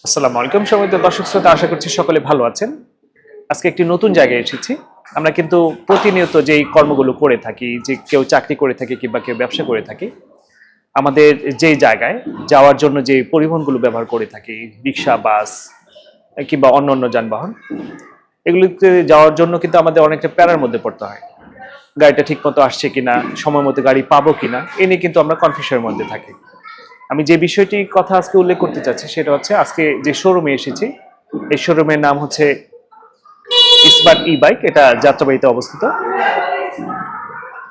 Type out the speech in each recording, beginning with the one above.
আসসালামু আলাইকুম সম্মানিত দর্শক শ্রোতা, আশা করছি সকলে ভালো আছেন। আজকে একটি নতুন জায়গায় এসেছি। আমরা কিন্তু প্রতিনিয়ত যেই কর্মগুলো করে থাকি, যে কেউ চাকরি করে থাকে কিংবা কেউ ব্যবসা করে থাকি, আমাদের যেই জায়গায় যাওয়ার জন্য যে পরিবহনগুলো ব্যবহার করে থাকি, রিক্সা, বাস কিংবা অন্যান্য যানবাহন, এগুলিতে যাওয়ার জন্য কিন্তু আমাদের অনেকটা প্যারার মধ্যে পড়তে হয়। গাড়িটা ঠিক মতো আসছে কিনা, সময় মতো গাড়ি পাবো কিনা, এ নিয়ে কিন্তু আমরা কনফিউশনের মধ্যে থাকি। আমি যে বিষয়টি কথা আজকে উল্লেখ করতে চাচ্ছি সেটা হচ্ছে, আজকে যে শোরুমে এসেছি, এই শোরুমের নাম হচ্ছে স্মার্ট ই বাইক। এটা যাত্রাবাড়িতে অবস্থিত।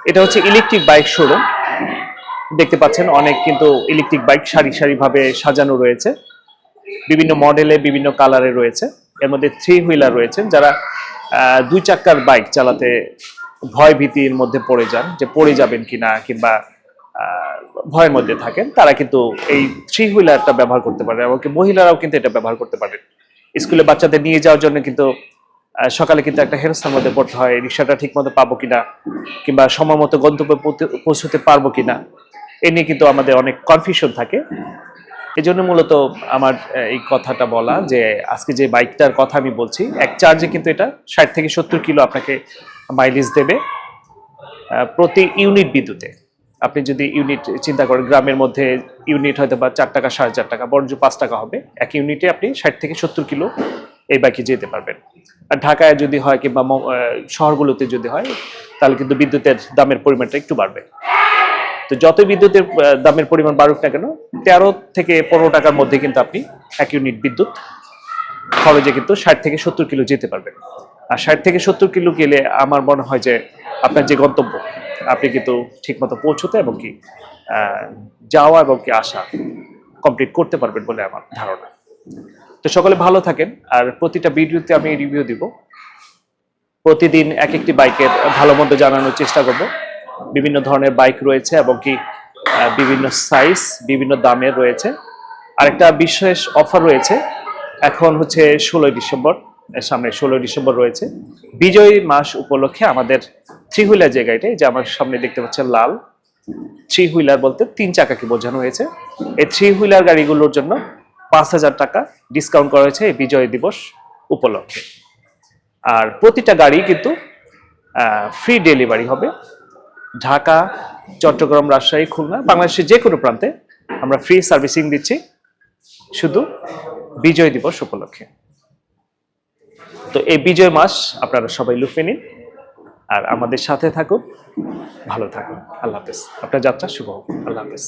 এটা হচ্ছে ইলেকট্রিক বাইক শোরুম। দেখতে পাচ্ছেন অনেক কিন্তু ইলেকট্রিক বাইক সারি সারি ভাবে সাজানো রয়েছে, বিভিন্ন মডেলে বিভিন্ন কালারে রয়েছে। এর মধ্যে থ্রি হুইলার রয়েছেন, যারা দুই চাক্কার বাইক চালাতে ভয় ভীতির মধ্যে পড়ে যান, যে পড়ে যাবেন কিনা কিংবা ভয়ের মধ্যে থাকেন, তারা কিন্তু এই থ্রি হুইলারটা ব্যবহার করতে পারেন। এমনকি মহিলারাও কিন্তু এটা ব্যবহার করতে পারেন। স্কুলে বাচ্চাদের নিয়ে যাওয়ার জন্য কিন্তু সকালে কিন্তু একটা হেরস্থার মধ্যে পড়তে হয়, রিক্সাটা ঠিক মতো পাবো কিনা কিংবা সময় মতো গন্তব্যে পৌঁছতে পারবো কিনা, এ নিয়ে কিন্তু আমাদের অনেক কনফিউশন থাকে। এই জন্য মূলত আমার এই কথাটা বলা, যে আজকে যে বাইকটার কথা আমি বলছি, এক চার্জে কিন্তু এটা 60 থেকে 70 কিলো আপনাকে মাইলেজ দেবে প্রতি ইউনিট বিদ্যুতে। আপনি যদি ইউনিট চিন্তা করেন, গ্রামের মধ্যে ইউনিট হয়তো বা 4 টাকা 4.5 টাকা, বরঞ্চ 5 টাকা হবে। এক ইউনিটে আপনি 60 থেকে 70 কিলো এই বাইকে যেতে পারবেন। আর ঢাকায় যদি হয় কিংবা শহরগুলোতে যদি হয়, তাহলে কিন্তু বিদ্যুতের দামের পরিমাণটা একটু বাড়বে। তো যতই বিদ্যুতের দামের পরিমাণ বাড়ুক না কেন, 13 থেকে 15 টাকার মধ্যে কিন্তু আপনি এক ইউনিট বিদ্যুৎ খরচে কিন্তু 60 থেকে 70 কিলো যেতে পারবেন। আর 60 থেকে 70 কিলো গেলে আমার মনে হয় যে আপনার যে গন্তব্য, আপনি কিন্তু ঠিকমতো পৌঁছতে এবং কি যাওয়া এবং কি আসা কমপ্লিট করতে পারবেন বলে আমার ধারণা। তো সকলে ভালো থাকেন। আর প্রতিটা ভিডিওতে আমি রিভিউ দিব। প্রতিদিন এক একটি বাইকের ভালো মন্দ জানানোর চেষ্টা করব। বিভিন্ন ধরনের বাইক রয়েছে এবং কি বিভিন্ন সাইজ, বিভিন্ন দামের রয়েছে। আরেকটা বিশেষ অফার রয়েছে, এখন হচ্ছে 16 ডিসেম্বর, সামনে 16 ডিসেম্বর রয়েছে। বিজয় মাস উপলক্ষে আমাদের থ্রি হুইলার যে গাড়িটা, যে আমার সামনে দেখতে পাচ্ছেন লাল, থ্রি হুইলার বলতে 3 চাকাকে বোঝানো হয়েছে। এই থ্রি হুইলার গাড়িগুলোর জন্য 5,000 টাকা ডিসকাউন্ট করা হয়েছে এই বিজয় দিবস উপলক্ষে। আর প্রতিটা গাড়ি কিন্তু ফ্রি ডেলিভারি হবে। ঢাকা, চট্টগ্রাম, রাজশাহী, খুলনা, বাংলাদেশের যে কোনো প্রান্তে আমরা ফ্রি সার্ভিসিং দিচ্ছি, শুধু বিজয় দিবস উপলক্ষে। তো এই বিজয় মাস আপনারা সবাই লুফে নিন আর আমাদের সাথে থাকুন। ভালো থাকুন। আল্লাহ হাফেজ। আপনার যাত্রা শুভ হোক। আল্লাহ হাফেজ।